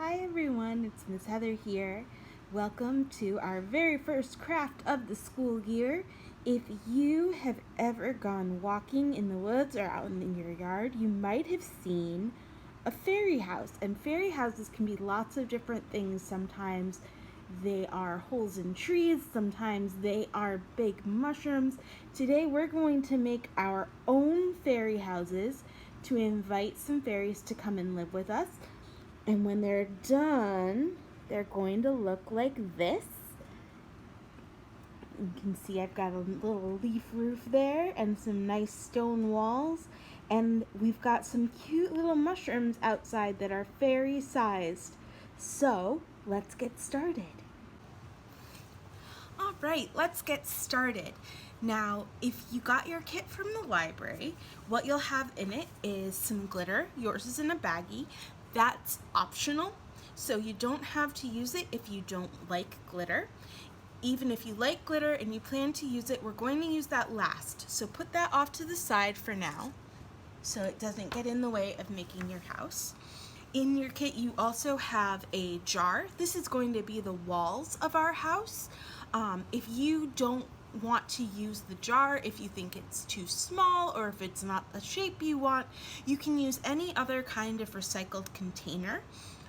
Hi everyone, it's Miss Heather here. Welcome to our very first craft of the school year. If you have ever gone walking in the woods or out in your yard, you might have seen a fairy house. And fairy houses can be lots of different things. Sometimes they are holes in trees, sometimes they are big mushrooms. Today we're going to make our own fairy houses to invite some fairies to come and live with us. And when they're done, they're going to look like this. You can see I've got a little leaf roof there and some nice stone walls. And we've got some cute little mushrooms outside that are fairy sized. So let's get started. All right, let's get started. Now, if you got your kit from the library, what you'll have in it is some glitter. Yours is in a baggie. That's optional, so you don't have to use it if you don't like glitter. Even if you like glitter and you plan to use it, we're going to use that last. So put that off to the side for now so it doesn't get in the way of making your house. In your kit, you also have a jar. This is going to be the walls of our house. If you don't want to use the jar, if you think it's too small or if it's not the shape you want, you can use any other kind of recycled container,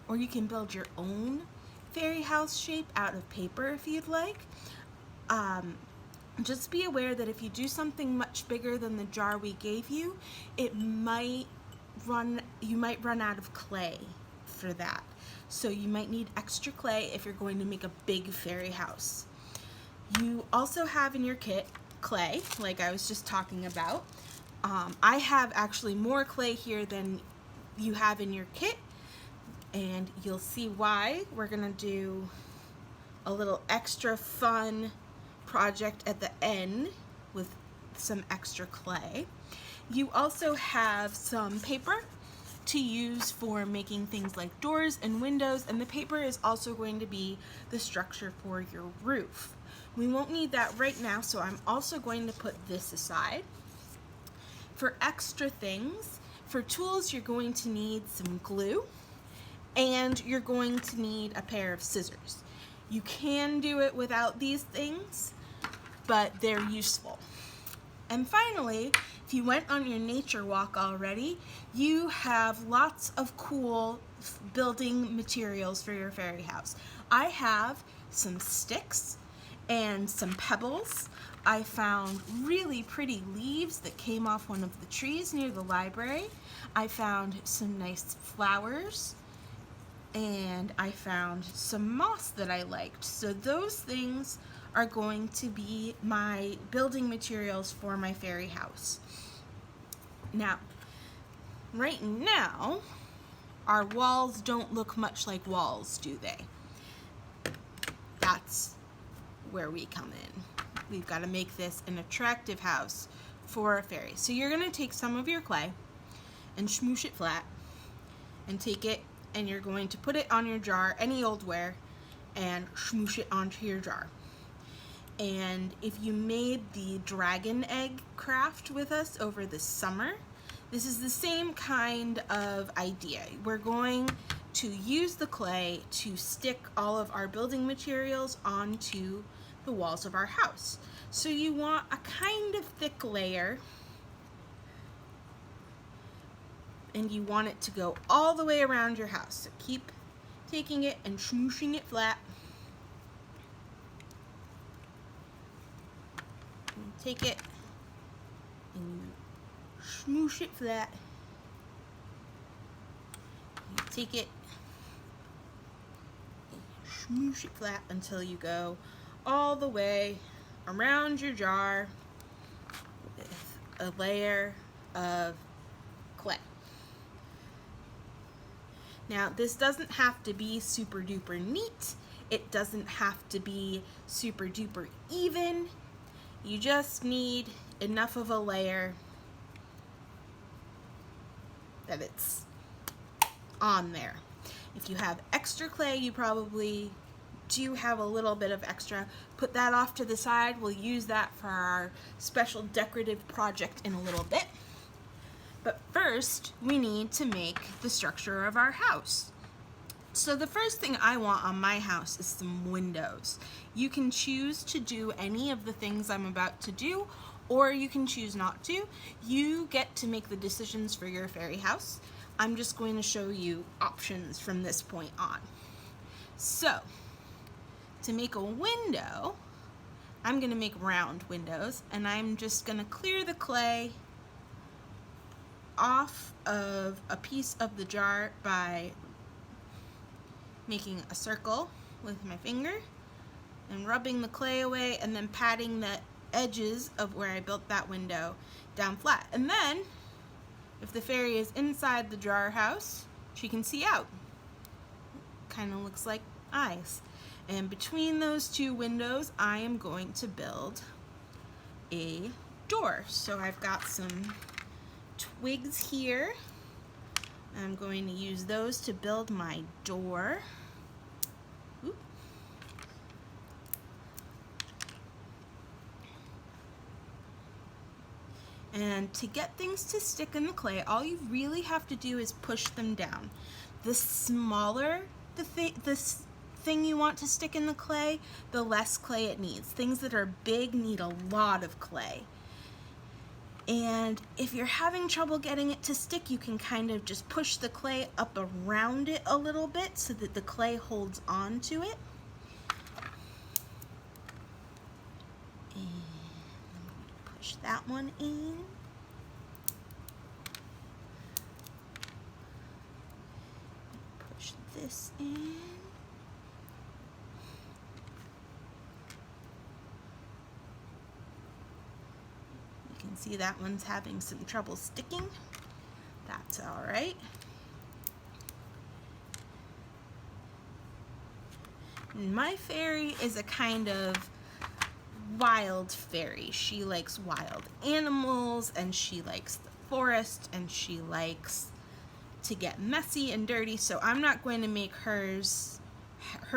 or you can build your own fairy house shape out of paper if you'd like. Just be aware that if you do something much bigger than the jar we gave you, you might run out of clay for that. So you might need extra clay if you're going to make a big fairy house. You also have in your kit clay, like I was just talking about. I have actually more clay here than you have in your kit, and you'll see why. We're gonna do a little extra fun project at the end with some extra clay. You also have some paper to use for making things like doors and windows, and the paper is also going to be the structure for your roof. We won't need that right now, so I'm also going to put this aside. For extra things, for tools, you're going to need some glue, and you're going to need a pair of scissors. You can do it without these things, but they're useful. And finally, if you went on your nature walk already, you have lots of cool building materials for your fairy house. I have some sticks and some pebbles. I found really pretty leaves that came off one of the trees near the library. I found some nice flowers, and I found some moss that I liked. So those things are going to be my building materials for my fairy house. Now, right now, our walls don't look much like walls, do they? That's where we come in. We've got to make this an attractive house for a fairy. So you're going to take some of your clay and smoosh it flat, and take it and you're going to put it on your jar, any old ware, and smoosh it onto your jar. And if you made the dragon egg craft with us over the summer, this is the same kind of idea. We're going to use the clay to stick all of our building materials onto the walls of our house. So you want a kind of thick layer, and you want it to go all the way around your house. So keep taking it and smooshing it flat. And take it and you smoosh it flat. You take it and smoosh it flat until you go all the way around your jar with a layer of clay. Now, this doesn't have to be super duper neat. It doesn't have to be super duper even. You just need enough of a layer that it's on there. If you have extra clay, you probably do have a little bit of extra. Put that off to the side. We'll use that for our special decorative project in a little bit. But first, we need to make the structure of our house. So the first thing I want on my house is some windows. You can choose to do any of the things I'm about to do, or you can choose not to. You get to make the decisions for your fairy house. I'm just going to show you options from this point on. So, to make a window, I'm going to make round windows, and I'm just going to clear the clay off of a piece of the jar by making a circle with my finger and rubbing the clay away, and then patting the edges of where I built that window down flat. And then, if the fairy is inside the jar house, she can see out. Kind of looks like eyes. And between those two windows, I am going to build a door. So I've got some twigs here. I'm going to use those to build my door. Oop. And to get things to stick in the clay, all you really have to do is push them down. The smaller the thing you want to stick in the clay, the less clay it needs. Things that are big need a lot of clay. And if you're having trouble getting it to stick, you can kind of just push the clay up around it a little bit so that the clay holds on to it. And I'm going to push that one in. Push this in. See, that one's having some trouble sticking. That's all right. My fairy is a kind of wild fairy. She likes wild animals, and she likes the forest, and she likes to get messy and dirty. So I'm not going to make her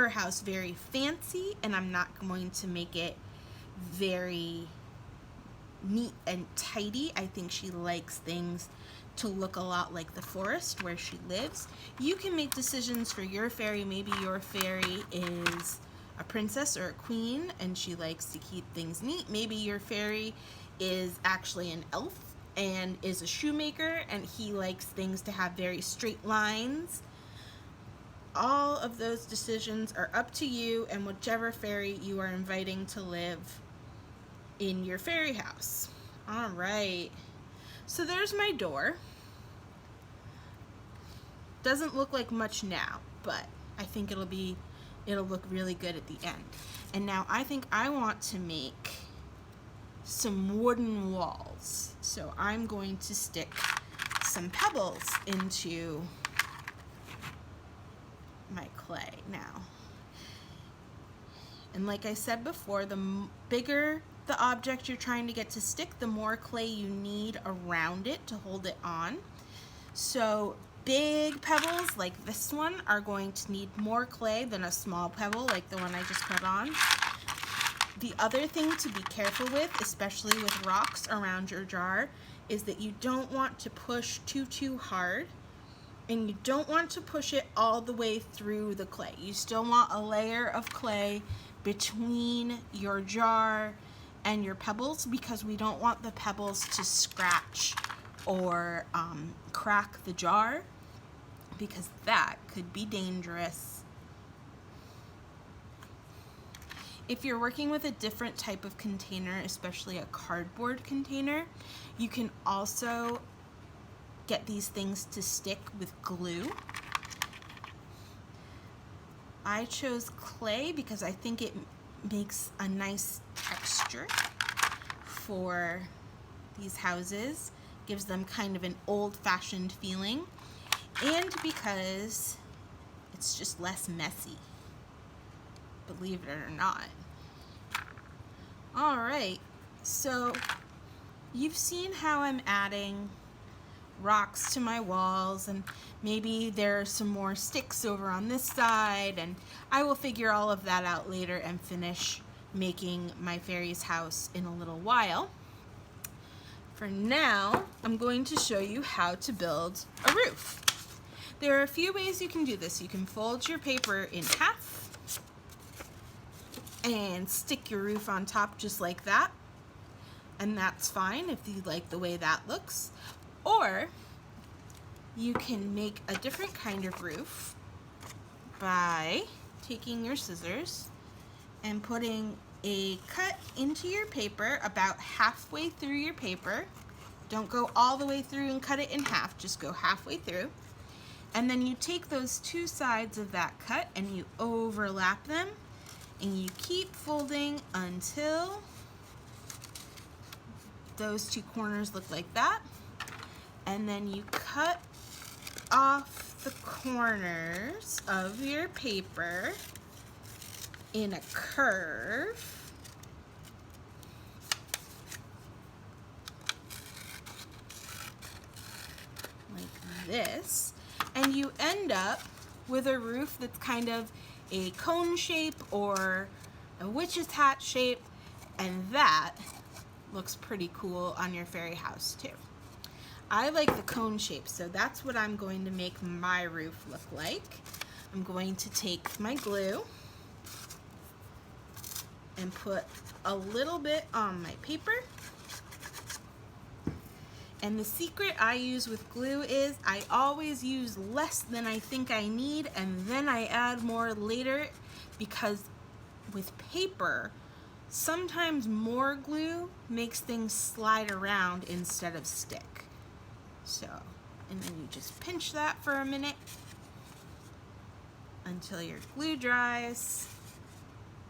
house very fancy, and I'm not going to make it very neat and tidy. I think she likes things to look a lot like the forest where she lives. You can make decisions for your fairy. Maybe your fairy is a princess or a queen and she likes to keep things neat. Maybe your fairy is actually an elf and is a shoemaker and he likes things to have very straight lines. All of those decisions are up to you and whichever fairy you are inviting to live in your fairy house. All right, so there's my door. Doesn't look like much now, but I think it'll look really good at the end. And now I think I want to make some wooden walls. So I'm going to stick some pebbles into my clay now. And like I said before, the bigger the object you're trying to get to stick, the more clay you need around it to hold it on. So big pebbles like this one are going to need more clay than a small pebble like the one I just put on. The other thing to be careful with, especially with rocks around your jar, is that you don't want to push too hard, and you don't want to push it all the way through the clay. You still want a layer of clay between your jar and your pebbles, because we don't want the pebbles to scratch or crack the jar, because that could be dangerous. If you're working with a different type of container, especially a cardboard container, you can also get these things to stick with glue. I chose clay because I think it makes a nice texture for these houses, gives them kind of an old-fashioned feeling, and because it's just less messy, believe it or not. All right, so you've seen how I'm adding rocks to my walls, and maybe there are some more sticks over on this side, and I will figure all of that out later and finish making my fairy's house in a little while. For now, I'm going to show you how to build a roof. There are a few ways you can do this. You can fold your paper in half and stick your roof on top just like that, and that's fine if you like the way that looks. Or you can make a different kind of roof by taking your scissors and putting a cut into your paper about halfway through your paper. Don't go all the way through and cut it in half, just go halfway through. And then you take those two sides of that cut and you overlap them, and you keep folding until those two corners look like that. And then you cut off the corners of your paper in a curve. Like this. And you end up with a roof that's kind of a cone shape or a witch's hat shape, and that looks pretty cool on your fairy house too. I like the cone shape, so that's what I'm going to make my roof look like. I'm going to take my glue and put a little bit on my paper. And the secret I use with glue is I always use less than I think I need, and then I add more later, because with paper, sometimes more glue makes things slide around instead of stick. So, and then you just pinch that for a minute until your glue dries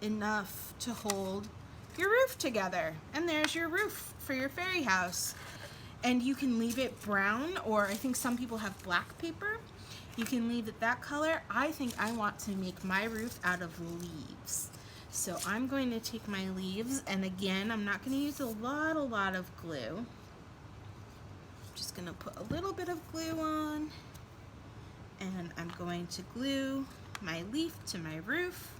enough to hold your roof together. And there's your roof for your fairy house. And you can leave it brown, or I think some people have black paper. You can leave it that color. I think I want to make my roof out of leaves. So I'm going to take my leaves, and again, I'm not going to use a lot of glue. Just going to put a little bit of glue on, and I'm going to glue my leaf to my roof.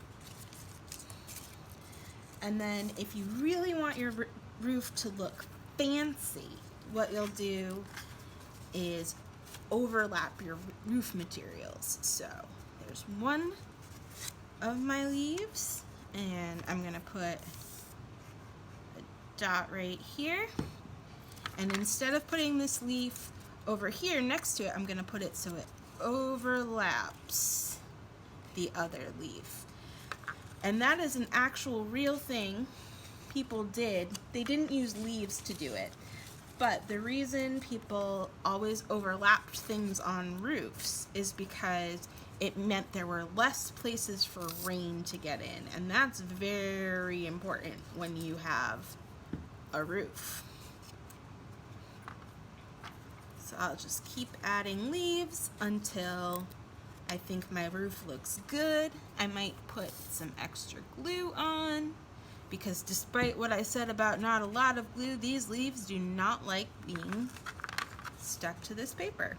And then if you really want your roof to look fancy, what you'll do is overlap your roof materials. So there's one of my leaves, and I'm going to put a dot right here. And instead of putting this leaf over here next to it, I'm going to put it so it overlaps the other leaf. And that is an actual real thing people did. They didn't use leaves to do it. But the reason people always overlapped things on roofs is because it meant there were less places for rain to get in. And that's very important when you have a roof. So I'll just keep adding leaves until I think my roof looks good. I might put some extra glue on, because despite what I said about not a lot of glue, these leaves do not like being stuck to this paper.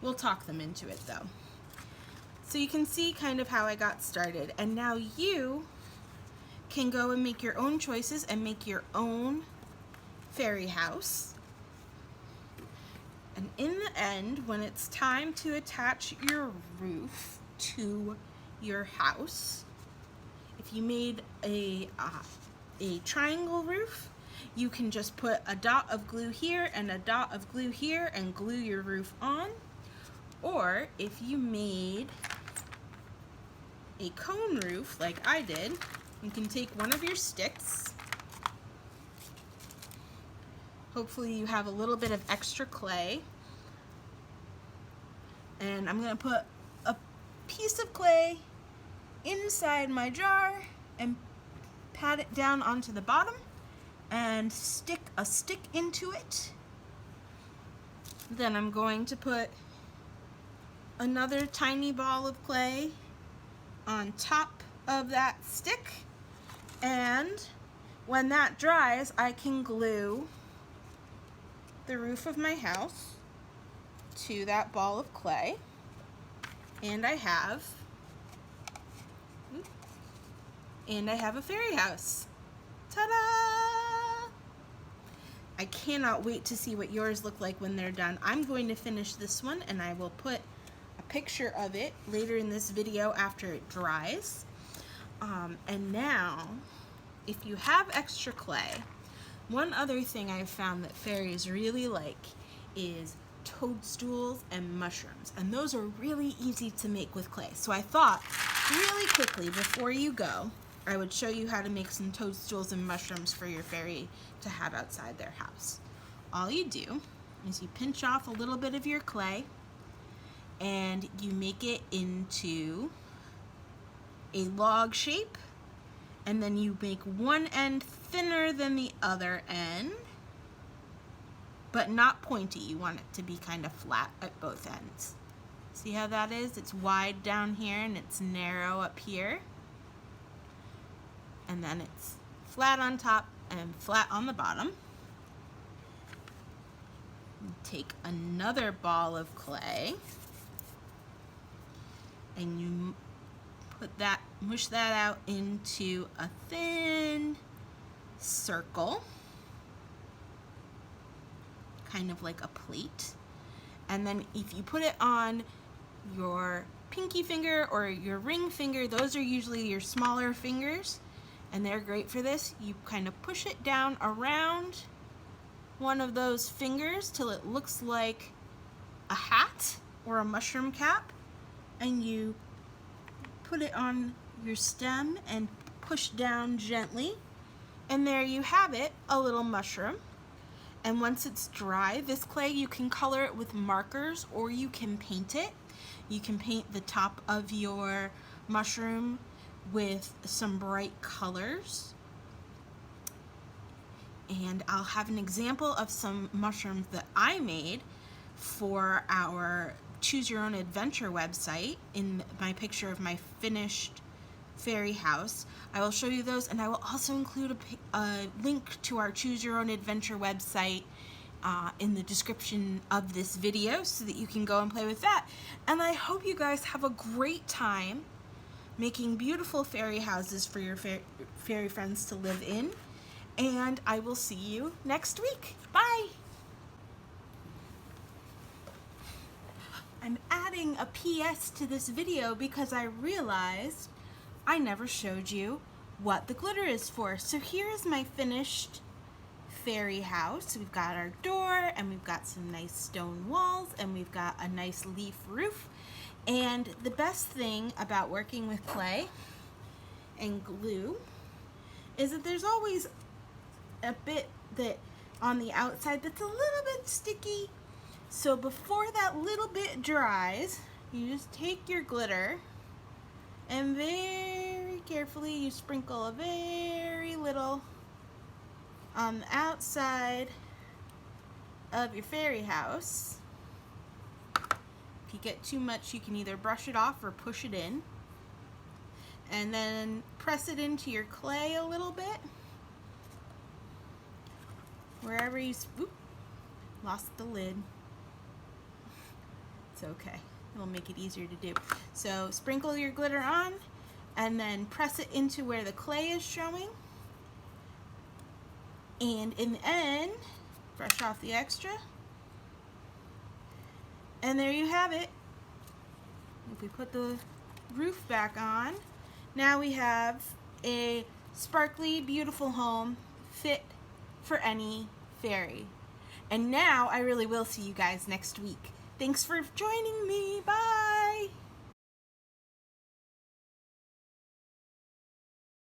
We'll talk them into it though. So you can see kind of how I got started, and now you can go and make your own choices and make your own fairy house. And in the end, when it's time to attach your roof to your house, if you made a triangle roof, you can just put a dot of glue here and a dot of glue here and glue your roof on. Or if you made a cone roof like I did, you can take one of your sticks. Hopefully you have a little bit of extra clay. And I'm going to put a piece of clay inside my jar and pat it down onto the bottom and stick a stick into it. Then I'm going to put another tiny ball of clay on top of that stick, and when that dries, I can glue the roof of my house to that ball of clay, and I have a fairy house. Ta-da! I cannot wait to see what yours look like when they're done. I'm going to finish this one, and I will put picture of it later in this video after it dries. And now, if you have extra clay, one other thing I've found that fairies really like is toadstools and mushrooms, and those are really easy to make with clay. So I thought really quickly before you go, I would show you how to make some toadstools and mushrooms for your fairy to have outside their house. All you do is you pinch off a little bit of your clay and you make it into a log shape, and then you make one end thinner than the other end, but not pointy. You want it to be kind of flat at both ends. See how that is? It's wide down here and it's narrow up here. And then it's flat on top and flat on the bottom. You take another ball of clay and you mush that out into a thin circle, kind of like a plate. And then if you put it on your pinky finger or your ring finger, those are usually your smaller fingers, and they're great for this. You kind of push it down around one of those fingers till it looks like a hat or a mushroom cap, and you put it on your stem and push down gently, and there you have it, a little mushroom. And once it's dry, this clay, you can color it with markers or you can paint it. You can paint the top of your mushroom with some bright colors. And I'll have an example of some mushrooms that I made for our Choose Your Own Adventure website in my picture of my finished fairy house. I will show you those, and I will also include a link to our Choose Your Own Adventure website in the description of this video so that you can go and play with that. And I hope you guys have a great time making beautiful fairy houses for your fairy friends to live in, and I will see you next week. Bye! I'm adding a PS to this video because I realized I never showed you what the glitter is for. So here is my finished fairy house. We've got our door, and we've got some nice stone walls, and we've got a nice leaf roof. And the best thing about working with clay and glue is that there's always a bit that on the outside that's a little bit sticky. So before that little bit dries, you just take your glitter and very carefully you sprinkle a very little on the outside of your fairy house. If you get too much, you can either brush it off or push it in. And then press it into your clay a little bit. Wherever you, lost the lid. It's okay. It'll make it easier to do. So sprinkle your glitter on and then press it into where the clay is showing. And in the end, brush off the extra. And there you have it. If we put the roof back on, now we have a sparkly, beautiful home fit for any fairy. And now I really will see you guys next week. Thanks for joining me. Bye!